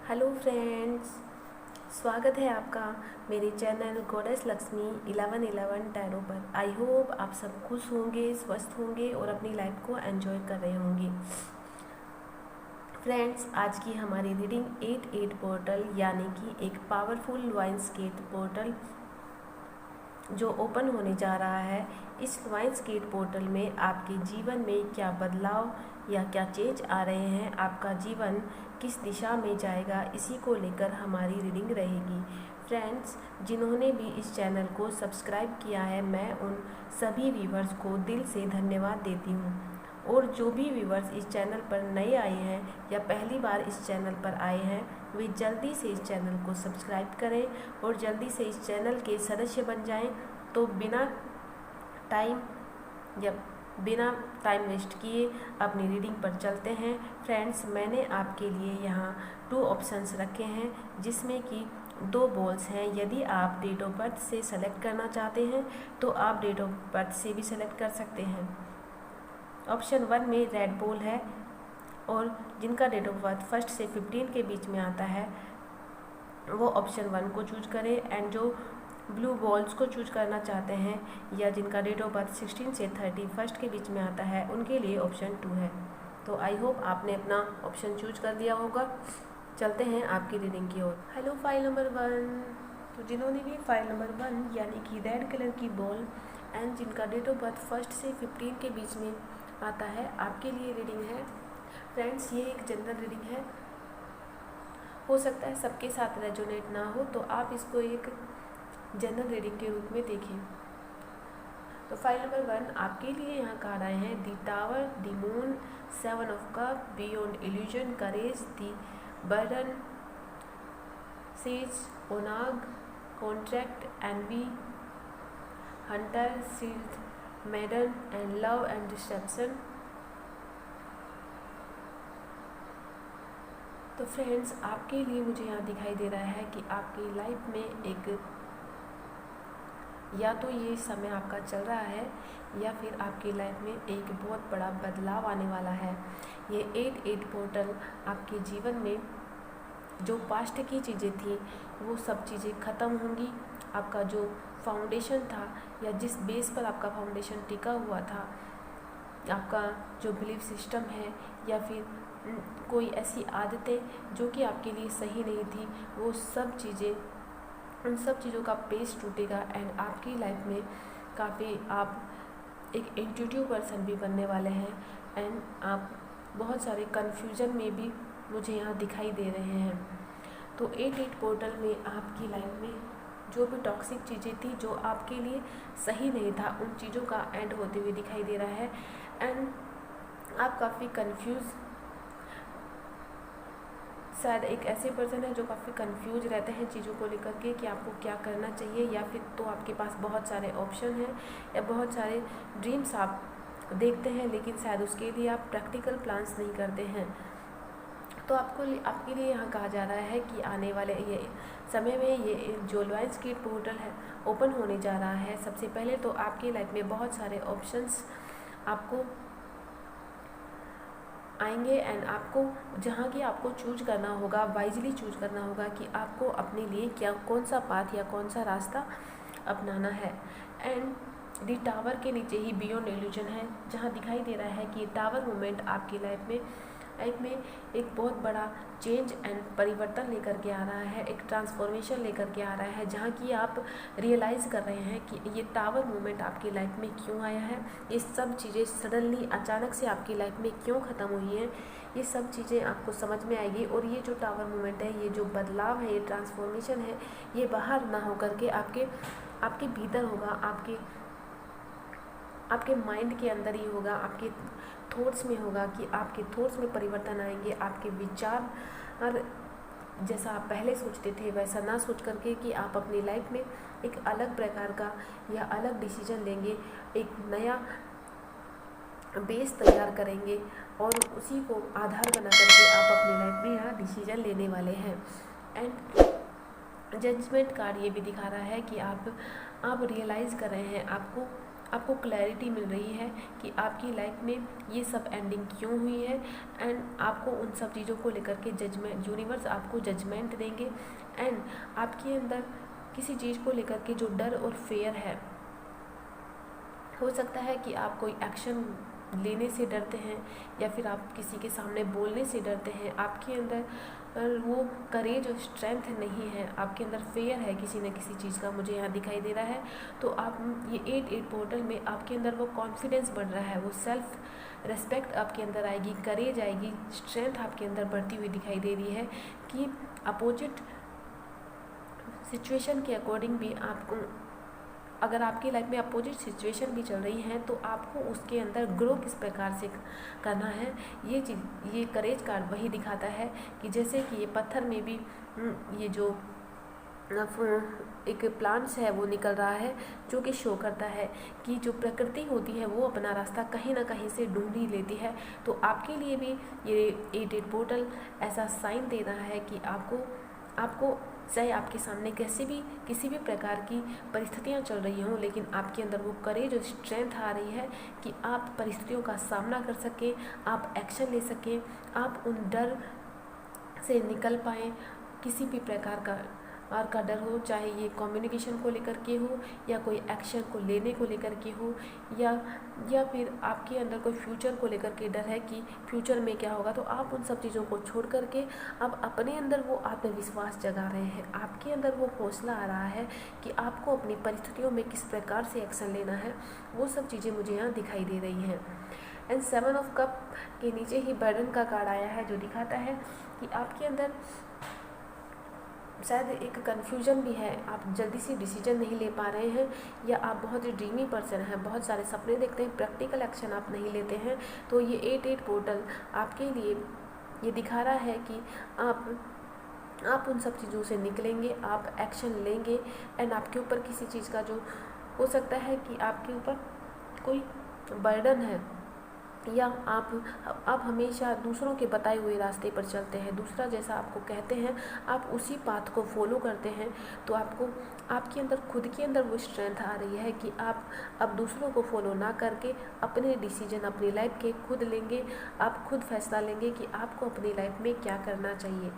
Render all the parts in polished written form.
Hello friends, स्वागत है आपका मेरे चैनल गॉडेस लक्ष्मी 1111 टैरो पर। आई होप आप सब खुश होंगे, स्वस्थ होंगे और अपनी लाइफ को एंजॉय कर रहे होंगे। फ्रेंड्स, आज की हमारी रीडिंग 88 पोर्टल यानी कि एक पावरफुल लॉइंस गेट पोर्टल जो ओपन होने जा रहा है। इस लॉइंस गेट पोर्टल में आपके जीवन में क्या बदलाव या क्या चेंज आ रहे हैं, आपका जीवन किस दिशा में जाएगा, इसी को लेकर हमारी रीडिंग रहेगी। फ्रेंड्स, जिन्होंने भी इस चैनल को सब्सक्राइब किया है, मैं उन सभी व्यूवर्स को दिल से धन्यवाद देती हूँ। और जो भी व्यूवर्स इस चैनल पर नए आए हैं या पहली बार इस चैनल पर आए हैं, वे जल्दी से इस चैनल को सब्सक्राइब करें और जल्दी से इस चैनल के सदस्य बन जाएं। तो बिना टाइम वेस्ट किए अपनी रीडिंग पर चलते हैं। फ्रेंड्स, मैंने आपके लिए यहाँ 2 ऑप्शंस रखे हैं जिसमें कि 2 बॉल्स हैं। यदि आप डेट ऑफ बर्थ से सेलेक्ट करना चाहते हैं तो आप डेट ऑफ बर्थ से भी सेलेक्ट कर सकते हैं। ऑप्शन 1 में रेड बॉल है और जिनका डेट ऑफ बर्थ 1 से 15 के बीच में आता है वो ऑप्शन 1 को चूज करें। एंड जो ब्लू बॉल्स को चूज करना चाहते हैं या जिनका डेट ऑफ बर्थ 16 से 31 के बीच में आता है, उनके लिए ऑप्शन 2 है। तो आई होप आपने अपना ऑप्शन चूज कर दिया होगा। चलते हैं आपकी रीडिंग की ओर। Hello file number 1। तो जिन्होंने भी फाइल नंबर 1 यानी कि रेड कलर की बॉल एंड जिनका डेट ऑफ बर्थ 1 से 15 के बीच में आता है, आपके लिए रीडिंग है। फ्रेंड्स, ये एक जनरल रीडिंग है, हो सकता है सबके साथ रेजोनेट ना हो, तो आप इसको एक जनरल रीडिंग के रूप में देखें। तो फाइल नंबर 1 आपके लिए यहाँ कार्ड आए हैं the tower, the moon, 7 of cup, beyond illusion, courage, the burden, sage, ओनाग, contract, envy, hunter, shield, maiden and love and deception. तो फ्रेंड्स, आपके लिए मुझे यहाँ दिखाई दे रहा है कि आपकी लाइफ में एक या तो ये समय आपका चल रहा है या फिर आपकी लाइफ में एक बहुत बड़ा बदलाव आने वाला है। ये 88 पोर्टल आपके जीवन में जो पास्ट की चीज़ें थी वो सब चीज़ें ख़त्म होंगी। आपका जो फाउंडेशन था या जिस बेस पर आपका फाउंडेशन टिका हुआ था, आपका जो बिलीफ सिस्टम है या फिर कोई ऐसी आदतें जो कि आपके लिए सही नहीं थी, वो सब चीज़ें, उन सब चीज़ों का बेस टूटेगा। एंड आपकी लाइफ में काफ़ी आप एक इंट्यूटिव पर्सन भी बनने वाले हैं। एंड आप बहुत सारे कन्फ्यूज़न में भी मुझे यहाँ दिखाई दे रहे हैं। तो 88 पोर्टल में आपकी लाइफ में जो भी टॉक्सिक चीज़ें थी, जो आपके लिए सही नहीं था, उन चीज़ों का एंड होते हुए दिखाई दे रहा है। एंड आप काफ़ी कंफ्यूज, शायद एक ऐसे पर्सन है जो काफ़ी कंफ्यूज रहते हैं चीज़ों को लेकर के कि आपको क्या करना चाहिए, या फिर तो आपके पास बहुत सारे ऑप्शन हैं या बहुत सारे ड्रीम्स आप देखते हैं, लेकिन शायद उसके लिए आप प्रैक्टिकल प्लान्स नहीं करते हैं। तो आपके लिए यहाँ कहा जा रहा है कि आने वाले ये समय में ये जो लॉइंस गेट पोर्टल है ओपन होने जा रहा है। सबसे पहले तो आपकी लाइफ में बहुत सारे ऑप्शंस आपको आएंगे एंड आपको जहाँ की आपको चूज करना होगा, वाइजली चूज करना होगा कि आपको अपने लिए क्या, कौन सा पाथ या कौन सा रास्ता अपनाना है। एंड दी टावर के नीचे ही बियॉन्ड इल्यूजन है, जहाँ दिखाई दे रहा है कि टावर मोमेंट आपकी लाइफ में एक बहुत बड़ा चेंज एंड परिवर्तन लेकर के आ रहा है, एक ट्रांसफॉर्मेशन लेकर के आ रहा है, जहाँ की आप रियलाइज़ कर रहे हैं कि ये टावर मोमेंट आपकी लाइफ में क्यों आया है, ये सब चीज़ें सडनली अचानक से आपकी लाइफ में क्यों ख़त्म हुई हैं, ये सब चीज़ें आपको समझ में आएगी। और ये जो टावर मोमेंट है, ये जो बदलाव है, ये ट्रांसफॉर्मेशन है, ये बाहर ना हो करके आपके भीतर होगा, आपके माइंड के अंदर ही होगा, आपके थॉट्स में होगा कि आपके थॉट्स में परिवर्तन आएंगे। आपके विचार और जैसा आप पहले सोचते थे वैसा ना सोच करके कि आप अपनी लाइफ में एक अलग प्रकार का या अलग डिसीजन लेंगे, एक नया बेस तैयार करेंगे और उसी को आधार बना करके आप अपनी लाइफ में यहाँ डिसीजन लेने वाले हैं। एंड जजमेंट कार्ड ये भी दिखा रहा है कि आप रियलाइज़ कर रहे हैं, आपको क्लैरिटी मिल रही है कि आपकी लाइफ में ये सब एंडिंग क्यों हुई है, एंड आपको उन सब चीज़ों को लेकर के जजमेंट, यूनिवर्स आपको जजमेंट देंगे। एंड आपके अंदर किसी चीज़ को लेकर के जो डर और फेयर है, हो सकता है कि आप कोई एक्शन लेने से डरते हैं या फिर आप किसी के सामने बोलने से डरते हैं, आपके अंदर वो करेज और स्ट्रेंथ नहीं है, आपके अंदर फेयर है किसी न किसी चीज़ का, मुझे यहाँ दिखाई दे रहा है। तो आप ये 8-8 पोर्टल में आपके अंदर वो कॉन्फिडेंस बढ़ रहा है, वो सेल्फ रेस्पेक्ट आपके अंदर आएगी, करेज आएगी, स्ट्रेंथ आपके अंदर बढ़ती हुई दिखाई दे रही है कि अपोजिट सिचुएशन के अकॉर्डिंग भी आपको, अगर आपकी लाइफ में अपोजिट सिचुएशन भी चल रही है तो आपको उसके अंदर ग्रो किस प्रकार से करना है, ये चीज़, ये करेज कार्ड वही दिखाता है कि जैसे कि ये पत्थर में भी ये जो एक प्लांट्स है वो निकल रहा है, जो कि शो करता है कि जो प्रकृति होती है वो अपना रास्ता कहीं ना कहीं से ढूंढ ही लेती है। तो आपके लिए भी ये 8-8 पोर्टल ऐसा साइन दे रहा है कि आपको चाहे आपके सामने किसी भी प्रकार की परिस्थितियां चल रही हों, लेकिन आपके अंदर वो करेज और स्ट्रेंथ आ रही है कि आप परिस्थितियों का सामना कर सकें, आप एक्शन ले सकें, आप उन डर से निकल पाएँ। किसी भी प्रकार का डर हो, चाहे ये कम्युनिकेशन को लेकर के हो या कोई एक्शन को लेने को लेकर के हो, या फिर आपके अंदर कोई फ्यूचर को लेकर के डर है कि फ्यूचर में क्या होगा, तो आप उन सब चीज़ों को छोड़ करके अब अपने अंदर वो आत्मविश्वास जगा रहे हैं, आपके अंदर वो हौसला आ रहा है कि आपको अपनी परिस्थितियों में किस प्रकार से एक्शन लेना है। वो सब चीज़ें मुझे यहाँ दिखाई दे रही हैं। एंड 7 ऑफ कप के नीचे ही बर्डन का कार्ड आया है, जो दिखाता है कि आपके अंदर शायद एक कन्फ्यूजन भी है, आप जल्दी से डिसीजन नहीं ले पा रहे हैं, या आप बहुत ही ड्रीमी पर्सन हैं, बहुत सारे सपने देखते हैं, प्रैक्टिकल एक्शन आप नहीं लेते हैं। तो ये 8-8 पोर्टल आपके लिए ये दिखा रहा है कि आप उन सब चीज़ों से निकलेंगे, आप एक्शन लेंगे, एंड आपके ऊपर किसी चीज़ का जो हो सकता है कि आपके ऊपर कोई बर्डन है, या आप हमेशा दूसरों के बताए हुए रास्ते पर चलते हैं, दूसरा जैसा आपको कहते हैं आप उसी पाथ को फॉलो करते हैं, तो आपके अंदर खुद के अंदर वो स्ट्रेंथ आ रही है कि आप अब दूसरों को फॉलो ना करके अपने डिसीजन अपनी लाइफ के खुद लेंगे, आप खुद फैसला लेंगे कि आपको अपनी लाइफ में क्या करना चाहिए।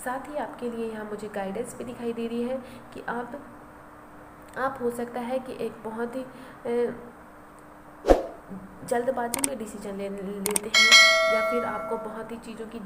साथ ही आपके लिए यहाँ मुझे गाइडेंस भी दिखाई दे रही है कि आप हो सकता है कि एक बहुत ही जल्दबाजी में डिसीजन लेते हैं, या फिर आपको बहुत ही चीज़ों की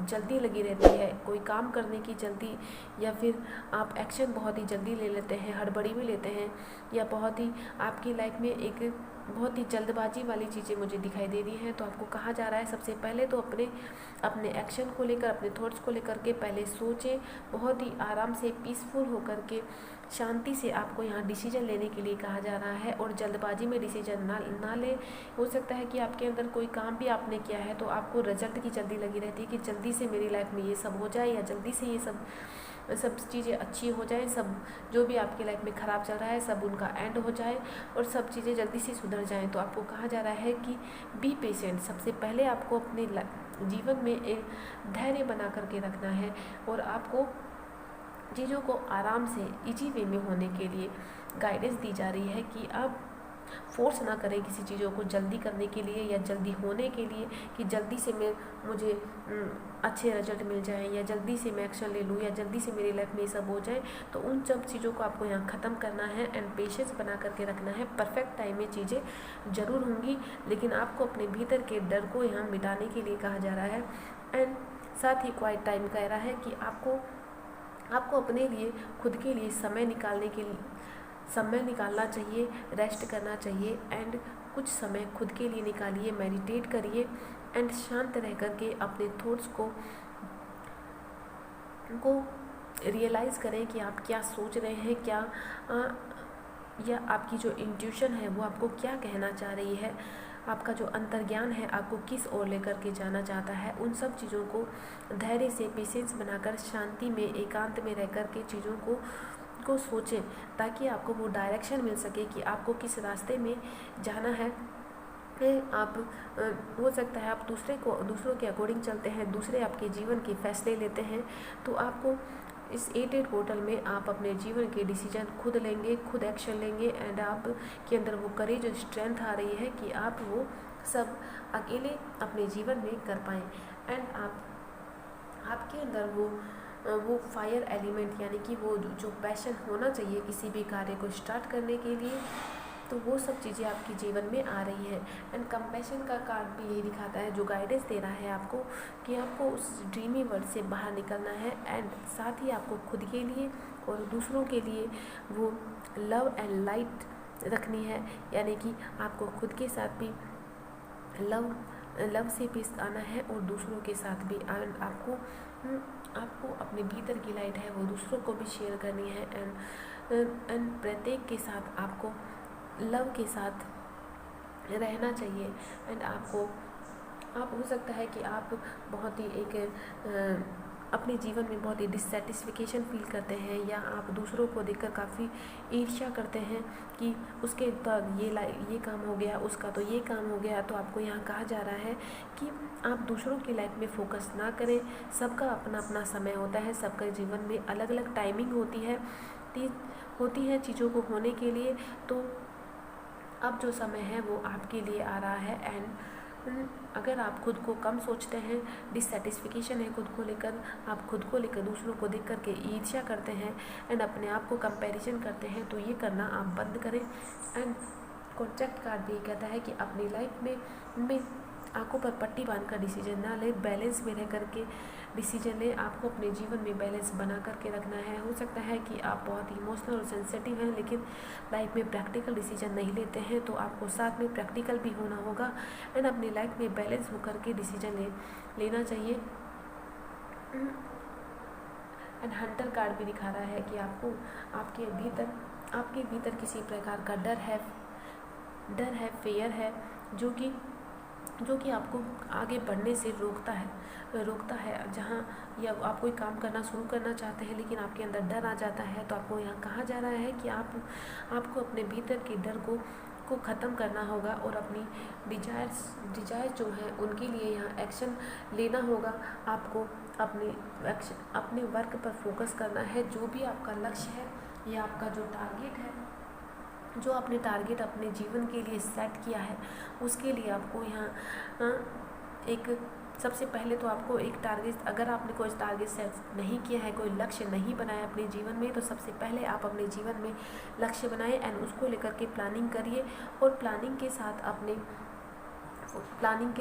जल्दी लगी रहती है, कोई काम करने की जल्दी, या फिर आप एक्शन बहुत ही जल्दी ले लेते हैं, हड़बड़ी में लेते हैं, या बहुत ही आपकी लाइफ में एक बहुत ही जल्दबाजी वाली चीज़ें मुझे दिखाई दे रही हैं। तो आपको कहा जा रहा है सबसे पहले तो अपने एक्शन को लेकर, अपने थॉट्स को लेकर के पहले सोचें, बहुत ही आराम से पीसफुल होकर के शांति से आपको यहाँ डिसीजन लेने के लिए कहा जा रहा है, और जल्दबाजी में डिसीजन ना ले। हो सकता है कि आपके अंदर कोई काम भी आपने किया है तो आपको रिजल्ट की जल्दी लगी रहती है कि जल्दी से मेरी लाइफ में ये सब हो जाए, या जल्दी से ये सब चीज़ें अच्छी हो जाए, सब जो भी आपकी लाइफ में ख़राब चल रहा है सब उनका एंड हो जाए और सब चीज़ें जल्दी से सुधर जाएं। तो आपको कहा जा रहा है कि बी पेशेंट, सबसे पहले आपको अपने जीवन में एक धैर्य बना करके रखना है, और आपको चीज़ों को आराम से इजी वे में होने के लिए गाइडेंस दी जा रही है कि आप फोर्स ना करें किसी चीज़ों को जल्दी करने के लिए या जल्दी होने के लिए, कि जल्दी से मुझे अच्छे रिजल्ट मिल जाएं, या जल्दी से मैं एक्शन ले लूँ, या जल्दी से मेरी लाइफ में ये सब हो जाए। तो उन सब चीज़ों को आपको यहाँ ख़त्म करना है एंड पेशेंस बना करके रखना है। परफेक्ट टाइम में चीज़ें ज़रूर होंगी, लेकिन आपको अपने भीतर के डर को यहाँ मिटाने के लिए कहा जा रहा है। एंड साथ ही क्वाइट टाइम कह रहा है कि आपको अपने लिए, खुद के लिए समय निकालना चाहिए, रेस्ट करना चाहिए, एंड कुछ समय खुद के लिए निकालिए, मेडिटेट करिए, एंड शांत रह कर के अपने थॉट्स को रियलाइज़ करें कि आप क्या सोच रहे हैं, या आपकी जो इंट्यूशन है वो आपको क्या कहना चाह रही है, आपका जो अंतर्ज्ञान है आपको किस ओर लेकर के जाना चाहता है। उन सब चीज़ों को धैर्य से, पेशेंस बनाकर, शांति में, एकांत में रह कर के चीज़ों को सोचें, ताकि आपको वो डायरेक्शन मिल सके कि आपको किस रास्ते में जाना है। आप हो सकता है आप दूसरों के अकॉर्डिंग चलते हैं, दूसरे आपके जीवन के फैसले लेते हैं, तो आपको इस 8-8 पोर्टल में आप अपने जीवन के डिसीजन खुद लेंगे, खुद एक्शन लेंगे एंड आप के अंदर वो करेज और स्ट्रेंथ आ रही है कि आप वो सब अकेले अपने जीवन में कर पाएँ। एंड आपके अंदर वो फायर एलिमेंट यानी कि वो जो पैशन होना चाहिए किसी भी कार्य को स्टार्ट करने के लिए, तो वो सब चीज़ें आपके जीवन में आ रही है। एंड कंपैशन का कार्ड भी यही दिखाता है, जो गाइडेंस दे रहा है आपको कि आपको उस ड्रीमी वर्ल्ड से बाहर निकलना है एंड साथ ही आपको खुद के लिए और दूसरों के लिए वो लव एंड लाइट रखनी है, यानी कि आपको खुद के साथ भी लव से पेश आना है और दूसरों के साथ भी। एंड आपको अपने भीतर की लाइट है वो दूसरों को भी शेयर करनी है एंड प्रत्येक के साथ आपको लव के साथ रहना चाहिए। एंड आप हो सकता है कि आप बहुत ही अपने जीवन में बहुत ही डिससेटिस्फिकेशन फील करते हैं या आप दूसरों को देखकर काफ़ी ईर्ष्या करते हैं कि उसके तो ये काम हो गया, उसका तो ये काम हो गया। तो आपको यहाँ कहा जा रहा है कि आप दूसरों की लाइफ में फोकस ना करें। सबका अपना अपना समय होता है, सबका जीवन में अलग अलग टाइमिंग होती है चीज़ों को होने के लिए। तो अब जो समय है वो आपके लिए आ रहा है एंड अगर आप खुद को कम सोचते हैं, डिससेटिस्फिकेशन है खुद को लेकर, आप खुद को लेकर दूसरों को देख करके ईर्ष्या करते हैं एंड अपने आप को कंपैरिजन करते हैं, तो ये करना आप बंद करें। एंड कॉन्ट्रैक्ट कार्ड भी कहता है कि अपनी लाइफ में आंखों पर पट्टी बांधकर डिसीजन ना ले, बैलेंस में रह करके डिसीजन ले। आपको अपने जीवन में बैलेंस बना करके रखना है। हो सकता है कि आप बहुत इमोशनल और सेंसिटिव हैं लेकिन लाइफ में प्रैक्टिकल डिसीजन नहीं लेते हैं, तो आपको साथ में प्रैक्टिकल भी होना होगा एंड अपनी लाइफ में बैलेंस होकर के डिसीजन लेना चाहिए। एंड हंटर कार्ड भी दिखा रहा है कि आपको आपके भीतर किसी प्रकार का डर है, फेयर है जो कि आपको आगे बढ़ने से रोकता है। जहाँ या आप कोई काम करना शुरू करना चाहते हैं लेकिन आपके अंदर डर आ जाता है, तो आपको यहाँ कहा जा रहा है कि आपको अपने भीतर के डर को ख़त्म करना होगा और अपनी डिजायर जो है उनके लिए यहाँ एक्शन लेना होगा। आपको अपने वर्क पर फोकस करना है। जो भी आपका लक्ष्य है या आपका जो टारगेट है, जो आपने टारगेट अपने जीवन के लिए सेट किया है, उसके लिए आपको यहाँ एक सबसे पहले तो आपको एक टारगेट, अगर आपने कोई टारगेट सेट नहीं किया है, कोई लक्ष्य नहीं बनाया अपने जीवन में, तो सबसे पहले आप अपने जीवन में लक्ष्य बनाएं एंड उसको लेकर के प्लानिंग करिए और प्लानिंग के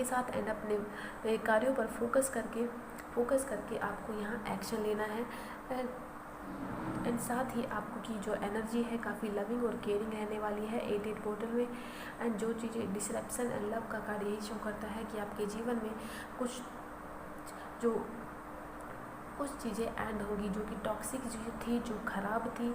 साथ एंड अपने कार्यों पर फोकस करके आपको यहाँ एक्शन लेना है। एंड साथ ही आपको की जो एनर्जी है काफ़ी लविंग और केयरिंग रहने वाली है 8-8 पोर्टल में। एंड जो चीज़ें डिसरप्शन एंड लव का कार्ड यही शो करता है कि आपके जीवन में कुछ चीज़ें एंड होगी जो कि टॉक्सिक चीज़ें थी, जो ख़राब थी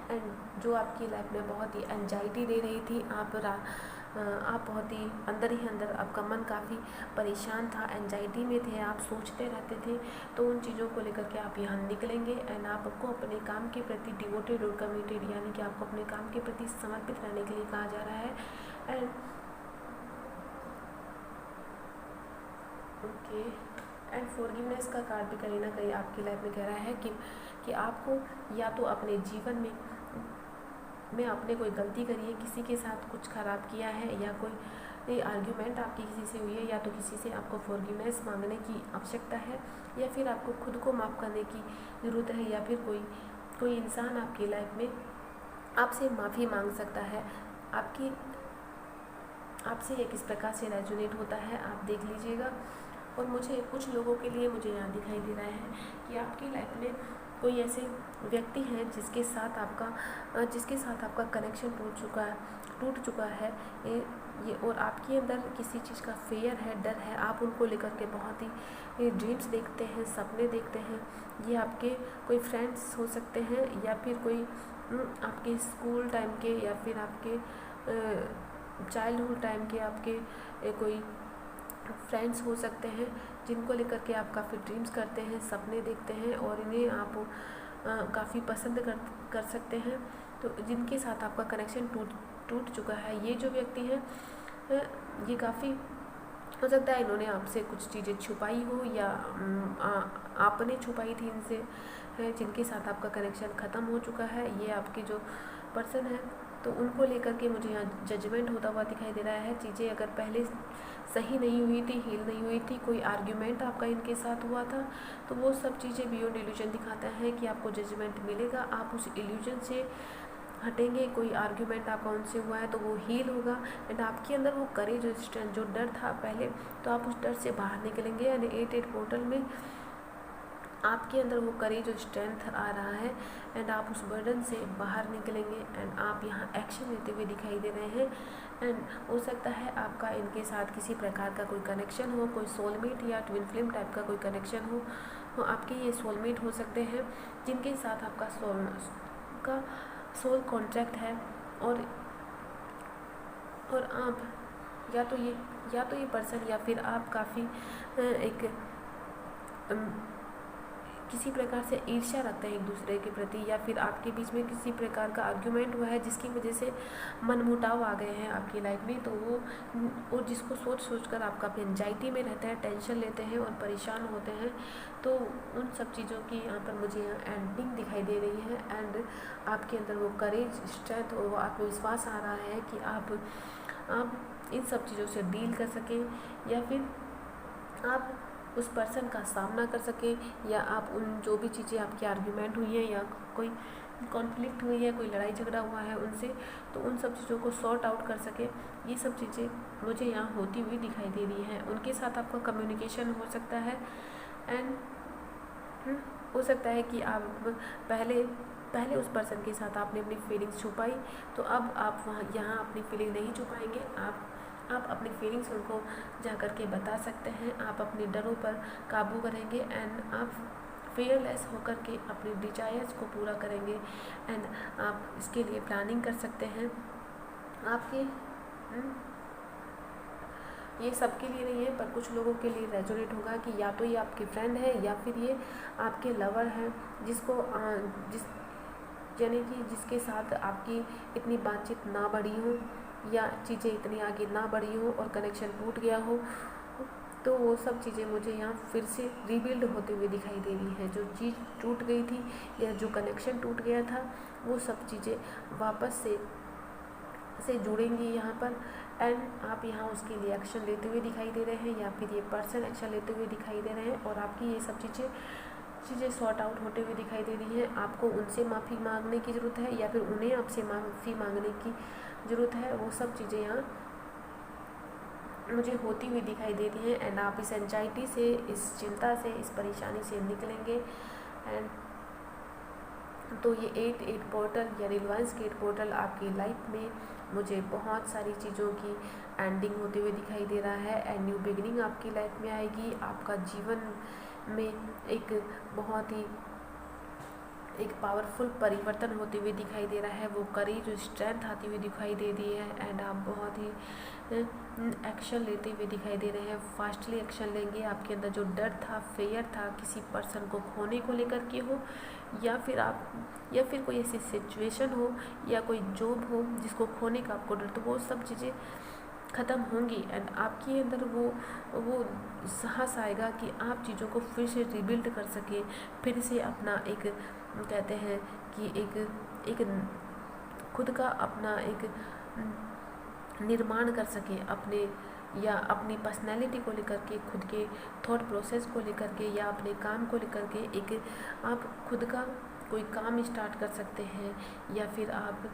एंड जो आपकी लाइफ में बहुत ही एंजाइटी दे रही थी। आप बहुत ही अंदर आपका मन काफ़ी परेशान था, एंजाइटी में थे, आप सोचते रहते थे। तो उन चीज़ों को लेकर के आप यहाँ निकलेंगे एंड आपको अपने काम के प्रति डिवोटेड और कमिटेड, यानी कि आपको अपने काम के प्रति समर्पित रहने के लिए कहा जा रहा है। एंड फॉरगिवनेस का कार्ड भी कहीं ना कहीं आपकी लाइफ में कह रहा है कि आपको या तो अपने जीवन में आपने कोई गलती करी है, किसी के साथ कुछ ख़राब किया है या कोई आर्ग्यूमेंट आपकी किसी से हुई है, या तो किसी से आपको फॉरगिवनेस मांगने की आवश्यकता है या फिर आपको खुद को माफ़ करने की ज़रूरत है, या फिर कोई इंसान आपकी लाइफ में आपसे माफ़ी मांग सकता है। आपसे ये किस प्रकार से रेजोनेट होता है आप देख लीजिएगा। और मुझे कुछ लोगों के लिए मुझे यहाँ दिखाई दे रहा है कि आपकी लाइफ में कोई ऐसे व्यक्ति हैं जिसके साथ आपका कनेक्शन टूट चुका है ये और आपके अंदर किसी चीज़ का फेयर है, डर है। आप उनको लेकर के बहुत ही ड्रीम्स देखते हैं, सपने देखते हैं। ये आपके कोई फ्रेंड्स हो सकते हैं या फिर कोई आपके स्कूल टाइम के या फिर आपके चाइल्डहुड टाइम के आपके कोई फ्रेंड्स हो सकते हैं, जिनको लेकर के आप काफ़ी ड्रीम्स करते हैं, सपने देखते हैं और इन्हें आप काफ़ी पसंद कर सकते हैं। तो जिनके साथ आपका कनेक्शन टूट चुका है, ये जो व्यक्ति हैं ये काफ़ी हो सकता है इन्होंने आपसे कुछ चीज़ें छुपाई हो या आपने छुपाई थी इनसे, है जिनके साथ आपका कनेक्शन ख़त्म हो चुका है, ये आपके जो पर्सन है, तो उनको लेकर के मुझे यहाँ जजमेंट होता हुआ दिखाई दे रहा है। चीज़ें अगर पहले सही नहीं हुई थी, हील नहीं हुई थी, कोई आर्ग्यूमेंट आपका इनके साथ हुआ था, तो वो सब चीज़ें बियॉन्ड इल्यूजन दिखाता है कि आपको जजमेंट मिलेगा, आप उस इल्यूजन से हटेंगे। कोई आर्ग्यूमेंट आपका उनसे हुआ है तो वो हील होगा, एंड आपके अंदर वो करेज, जो स्ट्रेंथ, जो डर था पहले, तो आप उस डर से बाहर निकलेंगे। एंड 8-8 पोर्टल में आपके अंदर वो करेज और स्ट्रेंथ आ रहा है, एंड आप उस बर्डन से बाहर निकलेंगे, एंड आप यहाँ एक्शन लेते हुए दिखाई दे रहे हैं। एंड हो सकता है आपका इनके साथ किसी प्रकार का कोई कनेक्शन हो, कोई सोलमेट या ट्विन फ्लेम टाइप का कोई कनेक्शन हो। आपके ये सोलमेट हो सकते हैं जिनके साथ आपका सोल कॉन्ट्रैक्ट है, और आप या तो ये पर्सन या फिर आप काफ़ी एक किसी प्रकार से ईर्ष्या रखते हैं एक दूसरे के प्रति, या फिर आपके बीच में किसी प्रकार का आर्ग्यूमेंट हुआ है जिसकी वजह से मनमुटाव आ गए हैं आपकी लाइफ में, तो वो और जिसको सोच कर आप काफ़ी एंजाइटी में रहते हैं, टेंशन लेते हैं और परेशान होते हैं। तो उन सब चीज़ों की यहाँ पर मुझे यहाँ एंडिंग दिखाई दे रही है, एंड आपके अंदर वो करेज, स्ट्रेंथ और वो आत्मविश्वास आ रहा है कि आप इन सब चीज़ों से डील कर सकें, या फिर आप उस पर्सन का सामना कर सकें, या आप उन जो भी चीज़ें आपकी आर्ग्यूमेंट हुई हैं या कोई कॉन्फ्लिक्ट हुई है, कोई लड़ाई झगड़ा हुआ है उनसे, तो उन सब चीज़ों को सॉर्ट आउट कर सकें। ये सब चीज़ें मुझे यहाँ होती हुई दिखाई दे रही हैं। उनके साथ आपका कम्युनिकेशन हो सकता है, एंड हो सकता है कि आप पहले उस पर्सन के साथ आपने अपनी फीलिंग्स छुपाई, तो अब आप यहाँ अपनी फीलिंग नहीं छुपाएंगे। आप अपनी फीलिंग्स उनको जा कर के बता सकते हैं, आप अपने डरों पर काबू करेंगे, एंड आप फेयरलेस होकर के अपने डिजायर्स को पूरा करेंगे, एंड आप इसके लिए प्लानिंग कर सकते हैं। आपके ये सबके लिए नहीं है, पर कुछ लोगों के लिए रेजोनेट होगा कि या तो ये आपके फ्रेंड है या फिर ये आपके लवर हैं, यानी कि जिसके साथ आपकी इतनी बातचीत ना बढ़ी हो, या चीज़ें इतनी आगे ना बढ़ी हो और कनेक्शन टूट गया हो, तो वो सब चीज़ें मुझे यहाँ फिर से रीबिल्ड होते हुए दिखाई दे रही है। जो चीज़ टूट गई थी या जो कनेक्शन टूट गया था, वो सब चीज़ें वापस से जुड़ेंगी यहाँ पर, एंड आप यहाँ उसके लिए एक्शन लेते हुए दिखाई दे रहे हैं, या फिर ये पर्सन एक्शन लेते हुए दिखाई दे रहे हैं, और आपकी ये सब चीज़ें सॉर्ट आउट होते हुए दिखाई दे रही है। आपको उनसे माफ़ी मांगने की ज़रूरत है, या फिर उन्हें आपसे माफ़ी मांगने की ज़रूरत है। वो सब चीज़ें यहाँ मुझे होती हुई दिखाई दे रही हैं, एंड आप इस एंजाइटी से, इस चिंता से, इस परेशानी से निकलेंगे। एंड तो ये 8-8 पोर्टल या रिलवाइंस गेट पोर्टल आपकी लाइफ में मुझे बहुत सारी चीज़ों की एंडिंग होते हुए दिखाई दे रहा है, एंड न्यू बिगिनिंग आपकी लाइफ में आएगी। आपका जीवन में एक बहुत ही पावरफुल परिवर्तन होते हुए दिखाई दे रहा है। वो करेज, जो स्ट्रेंथ आती हुई दिखाई दे रही है, एंड आप बहुत ही एक्शन लेते हुए दिखाई दे रहे हैं, फास्टली एक्शन लेंगे। आपके अंदर जो डर था, फेयर था, किसी पर्सन को खोने को लेकर के हो, या फिर कोई ऐसी सिचुएशन हो, या कोई जॉब हो जिसको खोने का आपको डर, तो वो सब चीज़ें ख़त्म होंगी, एंड आपके अंदर वो साहस आएगा कि आप चीज़ों को फिर से रिबिल्ड कर सकें, फिर से अपना एक कहते हैं कि एक खुद का अपना एक निर्माण कर सकें, अपनी पर्सनैलिटी को लेकर के, खुद के थॉट प्रोसेस को लेकर के, या अपने काम को लेकर के एक आप खुद का कोई काम स्टार्ट कर सकते हैं, या फिर आप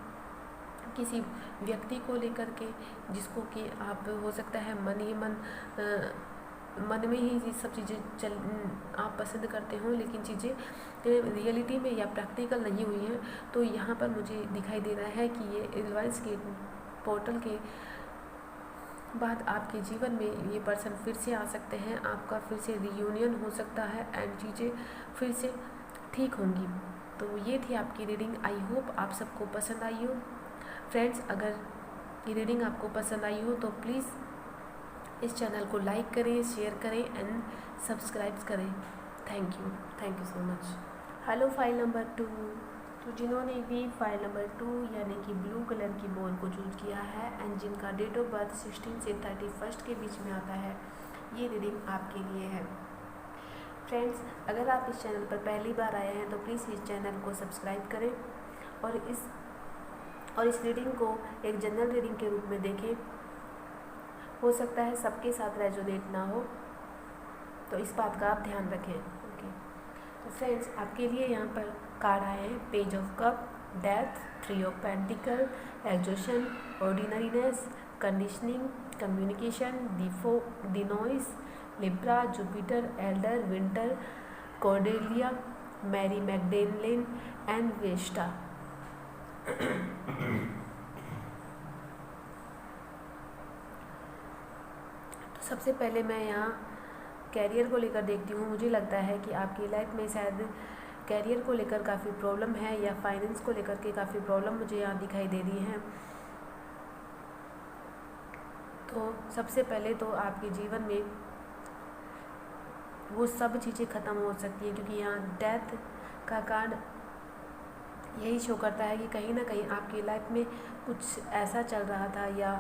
किसी व्यक्ति को लेकर के जिसको कि आप हो सकता है मन में ही ये सब चीज़ें आप पसंद करते हो, लेकिन चीज़ें रियलिटी में या प्रैक्टिकल नहीं हुई हैं। तो यहाँ पर मुझे दिखाई दे रहा है कि ये रिलवाइंस के पोर्टल के बाद आपके जीवन में ये पर्सन फिर से आ सकते हैं, आपका फिर से रियूनियन हो सकता है, एंड चीज़ें फिर से ठीक होंगी। तो ये थी आपकी रीडिंग। आई होप आप सबको पसंद आई हो। फ्रेंड्स, अगर ये रीडिंग आपको पसंद आई हो तो प्लीज़ इस चैनल को लाइक करें, शेयर करें एंड सब्सक्राइब करें। Thank you so much. Hello file number 2, तो जिन्होंने भी फाइल नंबर 2 यानी कि ब्लू कलर की बॉल को चूज किया है, एंड जिनका डेट ऑफ बर्थ 16 से 31 के बीच में आता है, ये रीडिंग आपके लिए है। फ्रेंड्स, अगर आप इस चैनल पर पहली बार आए हैं तो प्लीज़ इस चैनल को सब्सक्राइब करें और इस रीडिंग को एक जनरल रीडिंग के रूप में देखें। हो सकता है सबके साथ रेजोनेट ना हो, तो इस बात का आप ध्यान रखें। ओके, तो फ्रेंड्स, आपके लिए यहाँ पर कार्ड आए हैं page of cup, death, 3 of pentacle, exhaustion, ordinariness, conditioning, communication, the noise, Libra, Jupiter, elder, winter, Cordelia, Mary Magdalene and Vesta. तो सबसे पहले मैं यहाँ कैरियर को लेकर देखती हूँ। मुझे लगता है कि आपकी लाइफ में शायद कैरियर को लेकर काफ़ी प्रॉब्लम है या फाइनेंस को लेकर के काफ़ी प्रॉब्लम मुझे यहाँ दिखाई दे रही है। तो सबसे पहले तो आपके जीवन में वो सब चीज़ें ख़त्म हो सकती हैं, क्योंकि यहाँ डेथ का कार्ड यही शो करता है कि कहीं ना कहीं आपकी लाइफ में कुछ ऐसा चल रहा था, या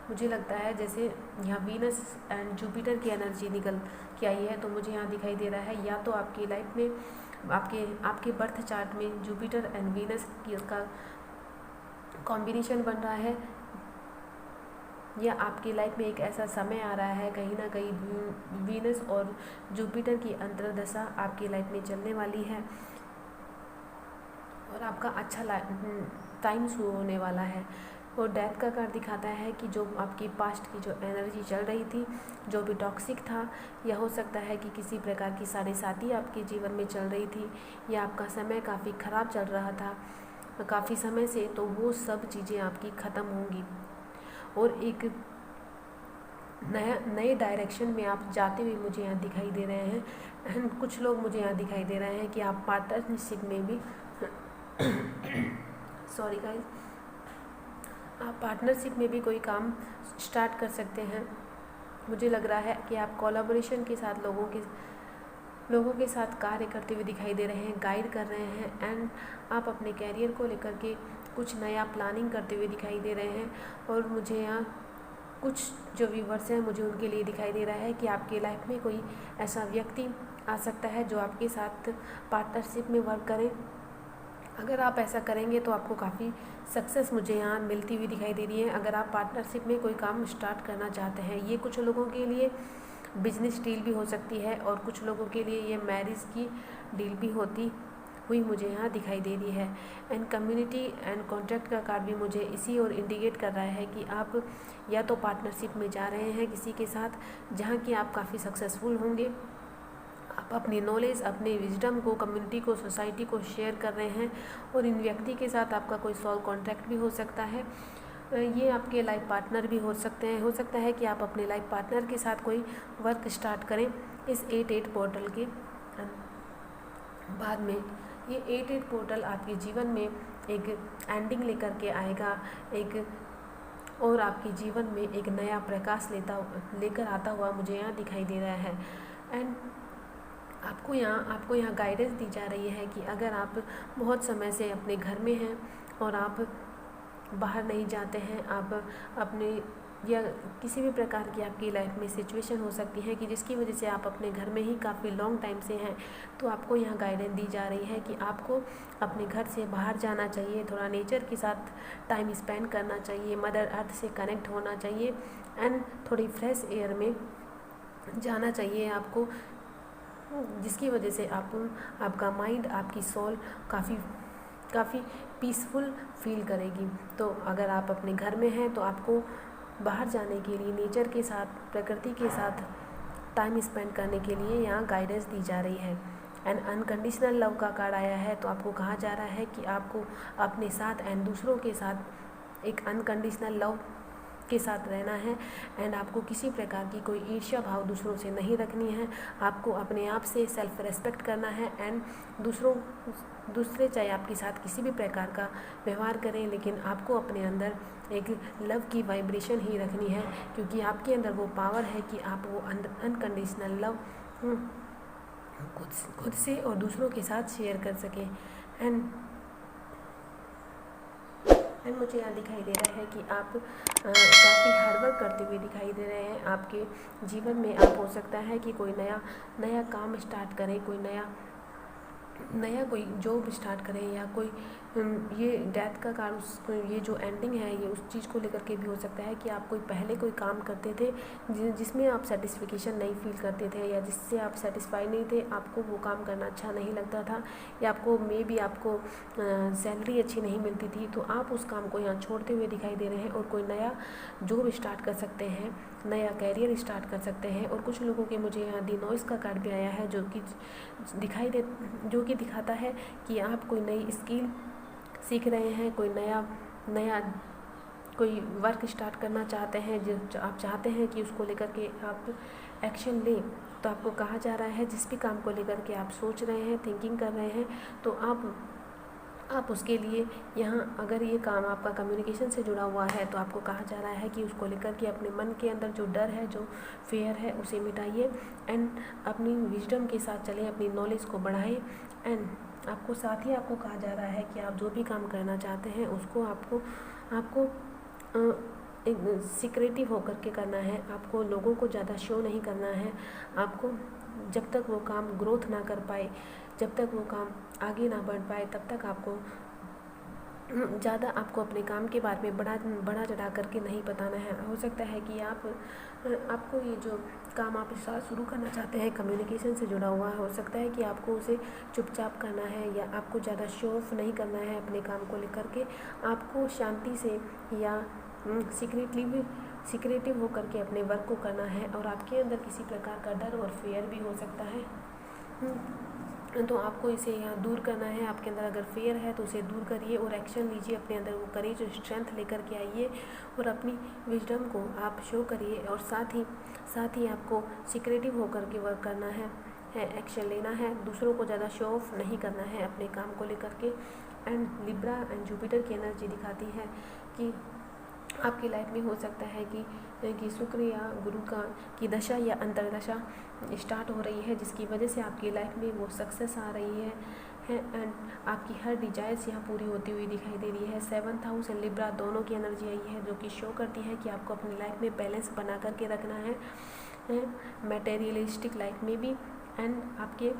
मुझे लगता है जैसे यहाँ वीनस एंड जुपिटर की एनर्जी निकल के आई है। तो मुझे यहाँ दिखाई दे रहा है या तो आपकी लाइफ में आपके बर्थ चार्ट में जुपिटर एंड वीनस की का कॉम्बिनेशन बन रहा है, या आपकी लाइफ में एक ऐसा समय आ रहा है कहीं ना कहीं वीनस और जुपिटर की अंतर्दशा आपकी लाइफ में चलने वाली है और आपका अच्छा टाइम शुरू होने वाला है। और डेथ का कार्ड दिखाता है कि जो आपकी पास्ट की जो एनर्जी चल रही थी, जो भी टॉक्सिक था, या हो सकता है कि किसी प्रकार की साढ़े-साती आपके जीवन में चल रही थी, या आपका समय काफ़ी ख़राब चल रहा था काफ़ी समय से, तो वो सब चीज़ें आपकी ख़त्म होंगी और एक नए डायरेक्शन में आप जाते हुए मुझे यहाँ दिखाई दे रहे हैं। कुछ लोग मुझे यहाँ दिखाई दे रहे हैं कि आप पार्टनरशिप में भी सॉरी गाइस, आप पार्टनरशिप में भी कोई काम स्टार्ट कर सकते हैं। मुझे लग रहा है कि आप कोलैबोरेशन के साथ लोगों के साथ कार्य करते हुए दिखाई दे रहे हैं, गाइड कर रहे हैं, एंड आप अपने कैरियर को लेकर के कुछ नया प्लानिंग करते हुए दिखाई दे रहे हैं। और मुझे यहाँ कुछ जो व्यूवर्स हैं मुझे उनके लिए दिखाई दे रहा है कि आपकी लाइफ में कोई ऐसा व्यक्ति आ सकता है जो आपके साथ पार्टनरशिप में वर्क करे। अगर आप ऐसा करेंगे तो आपको काफ़ी सक्सेस मुझे यहाँ मिलती हुई दिखाई दे रही है। अगर आप पार्टनरशिप में कोई काम स्टार्ट करना चाहते हैं, ये कुछ लोगों के लिए बिजनेस डील भी हो सकती है और कुछ लोगों के लिए ये मैरिज की डील भी होती हुई मुझे यहाँ दिखाई दे रही है। एंड कम्युनिटी एंड कॉन्ट्रैक्ट का कार्ड भी मुझे इसी और इंडिकेट कर रहा है कि आप या तो पार्टनरशिप में जा रहे हैं किसी के साथ जहाँ कि आप काफ़ी सक्सेसफुल होंगे, आप अपनी नॉलेज, अपने विजडम को कम्युनिटी को, सोसाइटी को शेयर कर रहे हैं, और इन व्यक्ति के साथ आपका कोई सॉल्व कॉन्ट्रैक्ट भी हो सकता है। ये आपके लाइफ पार्टनर भी हो सकते हैं। हो सकता है कि आप अपने लाइफ पार्टनर के साथ कोई वर्क स्टार्ट करें इस 8-8 पोर्टल के बाद में। ये 8-8 पोर्टल आपके जीवन में एक एंडिंग लेकर के आएगा, और आपके जीवन में एक नया प्रकाश लेकर आता हुआ मुझे यहाँ दिखाई दे रहा है। एंड आपको यहाँ गाइडेंस दी जा रही है कि अगर आप बहुत समय से अपने घर में हैं और आप बाहर नहीं जाते हैं, आप अपने या किसी भी प्रकार की आपकी लाइफ में सिचुएशन हो सकती है कि जिसकी वजह से आप अपने घर में ही काफ़ी लॉन्ग टाइम से हैं, तो आपको यहाँ गाइडेंस दी जा रही है कि आपको अपने घर से बाहर जाना चाहिए, थोड़ा नेचर के साथ टाइम स्पेंड करना चाहिए, मदर अर्थ से कनेक्ट होना चाहिए, एंड थोड़ी फ्रेश एयर में जाना चाहिए आपको, जिसकी वजह से आपका माइंड, आपकी सोल काफ़ी पीसफुल फील करेगी। तो अगर आप अपने घर में हैं तो आपको बाहर जाने के लिए, नेचर के साथ, प्रकृति के साथ टाइम स्पेंड करने के लिए यहाँ गाइडेंस दी जा रही है। एंड अनकंडीशनल लव का कार्ड आया है, तो आपको कहा जा रहा है कि आपको अपने साथ एंड दूसरों के साथ एक अनकंडीशनल लव के साथ रहना है, एंड आपको किसी प्रकार की कोई ईर्ष्या भाव दूसरों से नहीं रखनी है। आपको अपने आप से सेल्फ रेस्पेक्ट करना है, एंड दूसरे चाहे आपके साथ किसी भी प्रकार का व्यवहार करें, लेकिन आपको अपने अंदर एक लव की वाइब्रेशन ही रखनी है, क्योंकि आपके अंदर वो पावर है कि आप वो अनकंडीशनल लव खुद से और दूसरों के साथ शेयर कर सकें। एंड एंड मुझे यहाँ दिखाई दे रहा है कि आप काफ़ी हार्डवर्क करते हुए दिखाई दे रहे हैं। आपके जीवन में आप हो सकता है कि कोई नया काम स्टार्ट करें, कोई नया कोई जॉब स्टार्ट करें, या कोई ये डेथ का कारण ये जो एंडिंग है ये उस चीज़ को लेकर के भी हो सकता है कि आप पहले कोई काम करते थे जिसमें आप सेटिस्फिकेशन नहीं फील करते थे, या जिससे आप सेटिस्फाई नहीं थे, आपको वो काम करना अच्छा नहीं लगता था, या आपको सैलरी अच्छी नहीं मिलती थी, तो आप उस काम को यहाँ छोड़ते हुए दिखाई दे रहे हैं और कोई नया जॉब स्टार्ट कर सकते हैं, नया कैरियर स्टार्ट कर सकते हैं। और कुछ लोगों के मुझे यहाँ दी नॉइस का कार्ड भी आया है जो कि दिखाता है कि आप कोई नई स्किल सीख रहे हैं, कोई नया कोई वर्क स्टार्ट करना चाहते हैं, जो आप चाहते हैं कि उसको लेकर के आप एक्शन लें। तो आपको कहा जा रहा है जिस भी काम को लेकर के आप सोच रहे हैं, थिंकिंग कर रहे हैं, तो आप उसके लिए यहाँ, अगर ये काम आपका कम्युनिकेशन से जुड़ा हुआ है, तो आपको कहा जा रहा है कि उसको लेकर के अपने मन के अंदर जो डर है, जो फेयर है, उसे मिटाइए एंड अपनी विजडम के साथ चलें, अपनी नॉलेज को बढ़ाएं। एंड साथ ही आपको कहा जा रहा है कि आप जो भी काम करना चाहते हैं उसको आपको एक सिक्रेटिव होकर के करना है। आपको लोगों को ज़्यादा शो नहीं करना है। आपको जब तक वो काम ग्रोथ ना कर पाए, जब तक वो काम आगे ना बढ़ पाए, तब तक आपको अपने काम के बारे में बड़ा चढ़ा करके नहीं बताना है। हो सकता है कि आपको ये जो काम आप साथ शुरू करना चाहते हैं कम्युनिकेशन से जुड़ा हुआ है, हो सकता है कि आपको उसे चुपचाप करना है, या आपको ज़्यादा शो ऑफ नहीं करना है अपने काम को लेकर के। आपको शांति से या सिक्रेटिव होकर के अपने वर्क को करना है, और आपके अंदर किसी प्रकार का डर और फेयर भी हो सकता है, तो आपको इसे यहाँ दूर करना है। आपके अंदर अगर फेयर है तो उसे दूर करिए और एक्शन लीजिए, अपने अंदर वो करेज और स्ट्रेंथ लेकर के आइए और अपनी विजडम को आप शो करिए। और साथ ही आपको सिक्रेटिव होकर के वर्क करना है, एक्शन लेना है, दूसरों को ज़्यादा शो ऑफ नहीं करना है अपने काम को लेकर के। एंड लिब्रा एंड जुपिटर की एनर्जी दिखाती है कि आपकी लाइफ में हो सकता है कि शुक्र या गुरु की दशा या अंतर्दशा स्टार्ट हो रही है, जिसकी वजह से आपकी लाइफ में वो सक्सेस आ रही है एंड आपकी हर डिजायर्स यहाँ पूरी होती हुई दिखाई दे रही है। 7th हाउस एंड लिब्रा दोनों की एनर्जी आई है, जो कि शो करती है कि आपको अपनी लाइफ में बैलेंस बना करके रखना है, मटेरियलिस्टिक लाइफ में भी एंड आपके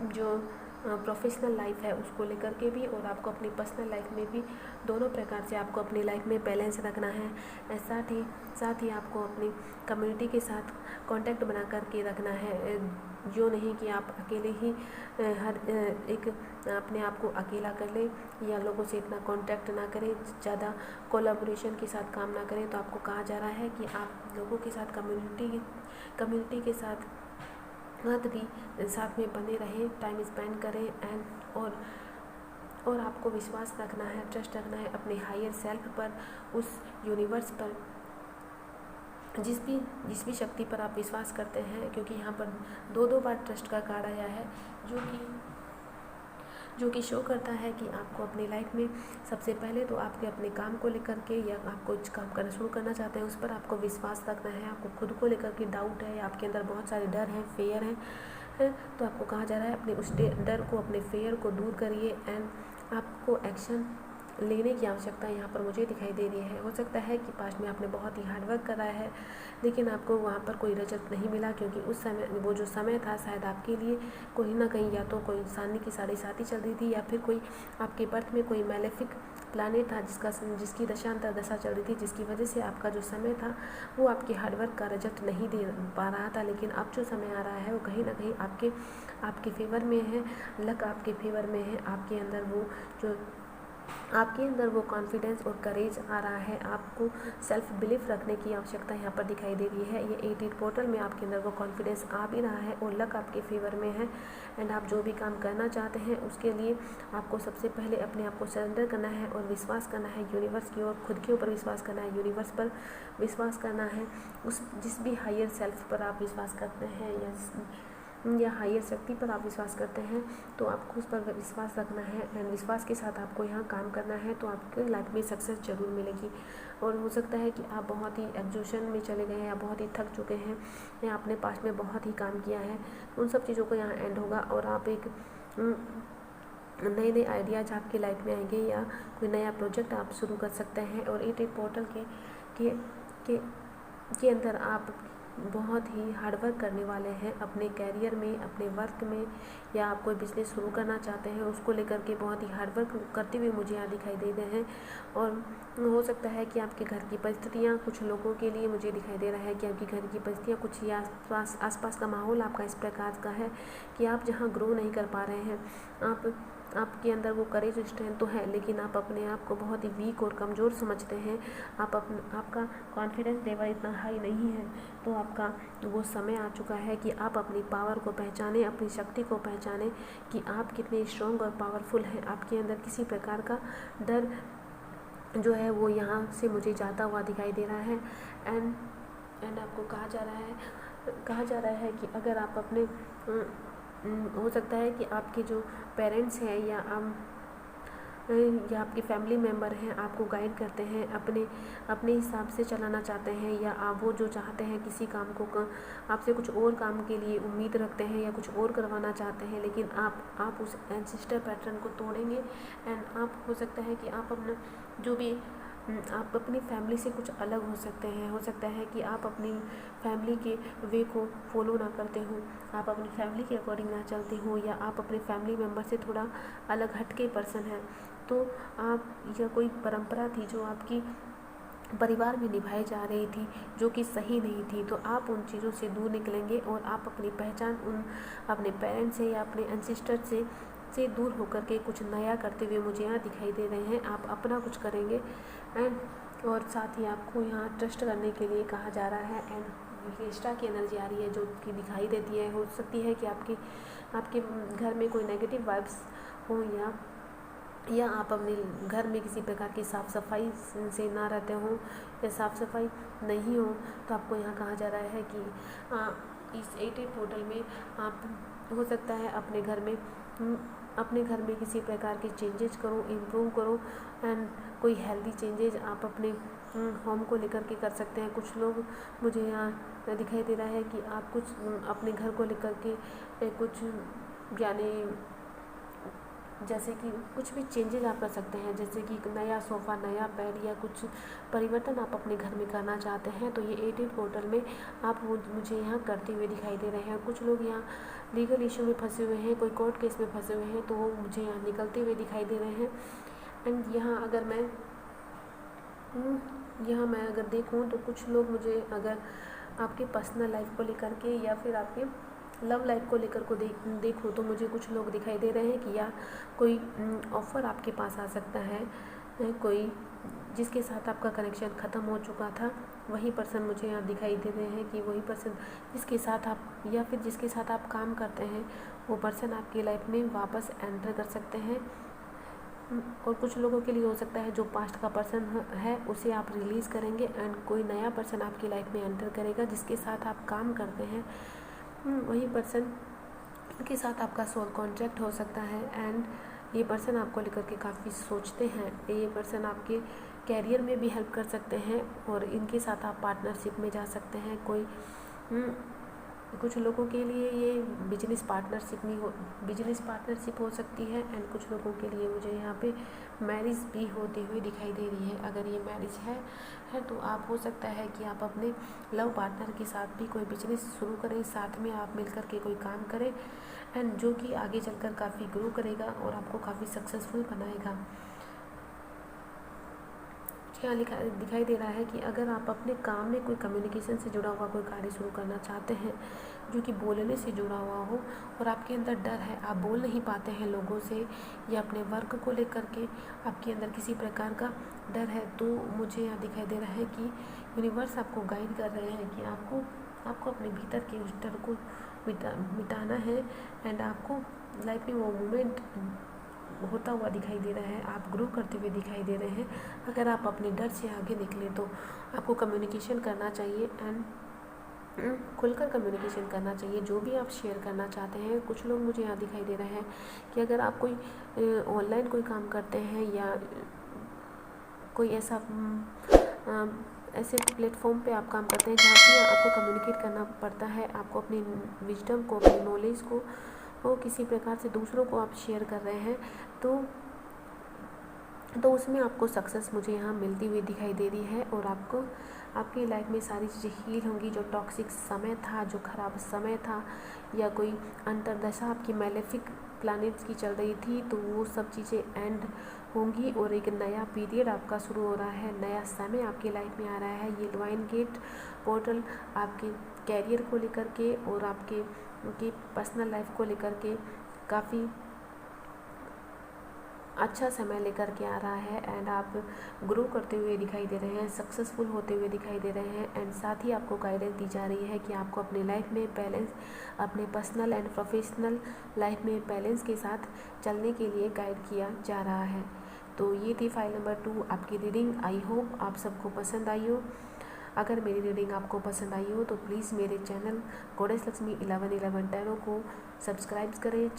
जो प्रोफेशनल लाइफ है उसको लेकर के भी, और आपको अपनी पर्सनल लाइफ में भी, दोनों प्रकार से आपको अपनी लाइफ में बैलेंस रखना है। साथ ही आपको अपनी कम्युनिटी के साथ कांटेक्ट बना करके रखना है, जो नहीं कि आप अकेले ही अपने आप को अकेला कर लें, या लोगों से इतना कांटेक्ट ना करें, ज़्यादा कोलैबोरेशन के साथ काम ना करें। तो आपको कहा जा रहा है कि आप लोगों के साथ कम्युनिटी के साथ भी साथ में बने रहें, टाइम स्पेंड करें एंड और आपको विश्वास रखना है, ट्रस्ट रखना है अपने हायर सेल्फ पर, उस यूनिवर्स पर, जिस भी शक्ति पर आप विश्वास करते हैं। क्योंकि यहाँ पर दो बार ट्रस्ट का कार्ड आया है, जो कि शो करता है कि आपको अपनी लाइफ में सबसे पहले तो आपके अपने काम को लेकर के, या आप कुछ काम करना शुरू करना चाहते हैं उस पर आपको विश्वास रखना है। आपको खुद को लेकर के डाउट है, आपके अंदर बहुत सारे डर हैं, फेयर हैं, तो आपको कहा जा रहा है अपने उस डर को, अपने फेयर को दूर करिए एंड आपको एक्शन लेने की आवश्यकता यहाँ पर मुझे दिखाई दे रही है। हो सकता है कि पास्ट में आपने बहुत ही हार्डवर्क करा है, लेकिन आपको वहाँ पर कोई रिजल्ट नहीं मिला, क्योंकि उस समय वो जो समय था शायद आपके लिए कोई ना कहीं या तो कोई इंसानी की साढ़े साथी चल रही थी, या फिर कोई आपके बर्थ में कोई मैलेफिक प्लानेट था जिसकी दशांतर दशा चल रही थी, जिसकी वजह से आपका जो समय था वो आपके हार्डवर्क का रिजल्ट नहीं दे पा रहा था। लेकिन अब जो समय आ रहा है वो कहीं ना कहीं आपके फेवर में है, लक आपके फेवर में है। आपके अंदर वो कॉन्फिडेंस और करेज आ रहा है, आपको सेल्फ बिलीफ रखने की आवश्यकता यहाँ पर दिखाई दे रही है। ये 8 पोर्टल में आपके अंदर वो कॉन्फिडेंस आ भी रहा है और लक आपके फेवर में है एंड आप जो भी काम करना चाहते हैं उसके लिए आपको सबसे पहले अपने आप को सरेंडर करना है और विश्वास करना है यूनिवर्स की ओर, खुद के ऊपर विश्वास करना है, यूनिवर्स पर विश्वास करना है, उस जिस भी हायर सेल्फ पर आप विश्वास करते हैं या हायर शक्ति पर आप विश्वास करते हैं, तो आपको उस पर विश्वास रखना है एंड विश्वास के साथ आपको यहाँ काम करना है, तो आपके लाइफ में सक्सेस जरूर मिलेगी। और हो सकता है कि आप बहुत ही एग्जॉशन में चले गए हैं या बहुत ही थक चुके हैं या आपने पास्ट में बहुत ही काम किया है, उन सब चीज़ों को यहाँ एंड होगा और आप नए नए आइडियाज़ आपकी लाइफ में आएंगे या कोई नया प्रोजेक्ट आप शुरू कर सकते हैं। और ईट पोर्टल के के के अंदर आप बहुत ही हार्डवर्क करने वाले हैं अपने कैरियर में, अपने वर्क में, या आप कोई बिज़नेस शुरू करना चाहते हैं उसको लेकर के बहुत ही हार्डवर्क करते हुए मुझे यहाँ दिखाई दे रहे हैं। और हो सकता है कि आपके घर की परिस्थितियाँ, कुछ लोगों के लिए मुझे दिखाई दे रहा है कि आपकी घर की परिस्थितियाँ कुछ ही आसपास का माहौल आपका इस प्रकार का है कि आप जहाँ ग्रो नहीं कर पा रहे हैं। आपके अंदर वो करेज स्ट्रेंथ तो है, लेकिन आप अपने आप को बहुत ही वीक और कमज़ोर समझते हैं। आपका कॉन्फिडेंस लेवल इतना हाई नहीं है। तो आपका वो समय आ चुका है कि आप अपनी पावर को पहचानें, अपनी शक्ति को पहचानें कि आप कितने स्ट्रॉन्ग और पावरफुल हैं। आपके अंदर किसी प्रकार का डर जो है वो यहाँ से मुझे जाता हुआ दिखाई दे रहा है। एंड आपको कहा जा रहा है कि अगर आप अपने हो सकता है कि आपके जो पेरेंट्स हैं या आपके फैमिली मेम्बर हैं आपको गाइड करते हैं, अपने हिसाब से चलाना चाहते हैं, या आप वो जो चाहते हैं किसी काम को आपसे कुछ और काम के लिए उम्मीद रखते हैं या कुछ और करवाना चाहते हैं, लेकिन आप उस एंसेस्टर पैटर्न को तोड़ेंगे। एंड आप हो सकता है कि आप अपना जो भी आप अपनी फैमिली से कुछ अलग हो सकते हैं। हो सकता है कि आप अपनी फैमिली के वे को फॉलो ना करते हो, आप अपनी फैमिली के अकॉर्डिंग ना चलते हो, या आप अपने फैमिली मेम्बर से थोड़ा अलग हटके पर्सन हैं। तो आप या कोई परंपरा थी जो आपकी परिवार में निभाई जा रही थी जो कि सही नहीं थी, तो आप उन चीज़ों से दूर निकलेंगे और आप अपनी पहचान अपने पेरेंट्स से या अपने एंसेस्टर से दूर होकर के कुछ नया करते हुए मुझे यहाँ दिखाई दे रहे हैं। आप अपना कुछ करेंगे और साथ ही आपको यहाँ ट्रस्ट करने के लिए कहा जा रहा है। एंड एक्स्ट्रा की एनर्जी आ रही है जो कि दिखाई देती है। हो सकती है कि आपके घर में कोई नेगेटिव वाइब्स हो, या आप अपने घर में किसी प्रकार की साफ़ सफाई से ना रहते हो या साफ़ सफाई नहीं हो, तो आपको यहाँ कहा जा रहा है कि इस 88 पोर्टल में आप हो सकता है अपने घर में किसी प्रकार के चेंजेस करो, इम्प्रूव करो। एंड कोई हेल्दी चेंजेस आप अपने होम को लेकर के कर सकते हैं। कुछ लोग मुझे यहाँ दिखाई दे रहा है कि आप कुछ अपने घर को लेकर के कुछ यानी जैसे कि कुछ भी चेंजेस आप कर सकते हैं, जैसे कि नया सोफ़ा, नया बेड, या कुछ परिवर्तन आप अपने घर में करना चाहते हैं। तो ये 88 पोर्टल में आप वो मुझे यहाँ करते हुए दिखाई दे रहे हैं। कुछ लोग यहाँ लीगल इशू में फंसे हुए हैं, कोई कोर्ट केस में फंसे हुए हैं, तो वो मुझे यहाँ निकलते हुए दिखाई दे रहे हैं। एंड यहाँ अगर देखूँ तो कुछ लोग मुझे अगर आपके पर्सनल लाइफ को लेकर के या फिर आपके लव लाइफ को लेकर को देखो तो मुझे कुछ लोग दिखाई दे रहे हैं कि या कोई ऑफ़र आपके पास आ सकता है, कोई जिसके साथ आपका कनेक्शन ख़त्म हो चुका था वही पर्सन मुझे यहाँ दिखाई दे रहे हैं कि वही पर्सन जिसके साथ आप काम करते हैं वो पर्सन आपकी लाइफ में वापस एंटर कर सकते हैं। और कुछ लोगों के लिए हो सकता है जो पास्ट का पर्सन है उसे आप रिलीज़ करेंगे एंड कोई नया पर्सन आपकी लाइफ में एंटर करेगा जिसके साथ आप काम करते हैं। वही पर्सन के साथ आपका सोल कॉन्ट्रैक्ट हो सकता है। एंड ये पर्सन आपको लेकर के काफ़ी सोचते हैं। ये पर्सन आपके कैरियर में भी हेल्प कर सकते हैं और इनके साथ आप पार्टनरशिप में जा सकते हैं। कुछ लोगों के लिए ये बिजनेस पार्टनरशिप हो सकती है। एंड कुछ लोगों के लिए मुझे यहाँ पे मैरिज भी होती हुई दिखाई दे रही है। अगर ये मैरिज है तो आप हो सकता है कि आप अपने लव पार्टनर के साथ भी कोई बिजनेस शुरू करें, साथ में आप मिलकर के कोई काम करें एंड जो कि आगे चलकर काफ़ी ग्रो करेगा और आपको काफ़ी सक्सेसफुल बनाएगा। यहाँ दिखाई दे रहा है कि अगर आप अपने काम में कोई कम्युनिकेशन से जुड़ा हुआ कोई कार्य शुरू करना चाहते हैं जो कि बोलने से जुड़ा हुआ हो और आपके अंदर डर है, आप बोल नहीं पाते हैं लोगों से या अपने वर्क को लेकर के आपके अंदर किसी प्रकार का डर है, तो मुझे यहाँ दिखाई दे रहा है कि यूनिवर्स आपको गाइड कर रहे हैं कि आपको अपने भीतर के उस डर को मिटाना है एंड आपको लाइफ में वो मोमेंट होता हुआ दिखाई दे रहा है, आप ग्रो करते हुए दिखाई दे रहे हैं। अगर आप अपने डर से आगे निकले तो आपको कम्युनिकेशन करना चाहिए एंड खुलकर कम्युनिकेशन करना चाहिए जो भी आप शेयर करना चाहते हैं। कुछ लोग मुझे यहाँ दिखाई दे रहे हैं कि अगर आप कोई ऑनलाइन कोई काम करते हैं या कोई ऐसे प्लेटफॉर्म पे आप काम करते हैं जहाँ पे आपको कम्युनिकेट करना पड़ता है, आपको अपनी विजडम को, अपनी नॉलेज को हो, किसी प्रकार से दूसरों को आप शेयर कर रहे हैं तो उसमें आपको सक्सेस मुझे यहाँ मिलती हुई दिखाई दे रही है। और आपको आपकी लाइफ में सारी चीज़ें हील होंगी। जो टॉक्सिक समय था, जो ख़राब समय था, या कोई अंतर्दशा आपकी मैलेफिक प्लैनेट्स की चल रही थी, तो वो सब चीज़ें एंड होंगी और एक नया पीरियड आपका शुरू हो रहा है, नया समय आपकी लाइफ में आ रहा है। ये डिवाइन गेट पोर्टल आपके कैरियर को लेकर के और आपके पर्सनल लाइफ को लेकर के काफ़ी अच्छा समय लेकर के आ रहा है। एंड आप ग्रो करते हुए दिखाई दे रहे हैं, सक्सेसफुल होते हुए दिखाई दे रहे हैं। एंड साथ ही आपको गाइडेंस दी जा रही है कि आपको अपने लाइफ में बैलेंस, अपने पर्सनल एंड प्रोफेशनल लाइफ में बैलेंस के साथ चलने के लिए गाइड किया जा रहा है। तो ये थी फाइल नंबर 2 आपकी रीडिंग। आई होप आप सबको पसंद आई हो। अगर मेरी रीडिंग आपको पसंद आई हो तो प्लीज़ मेरे चैनल गॉडेस लक्ष्मी 1111 टैरो को सब्सक्राइब करें,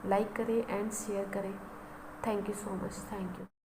लाइक करें एंड शेयर करें। Thank you so much. Thank you.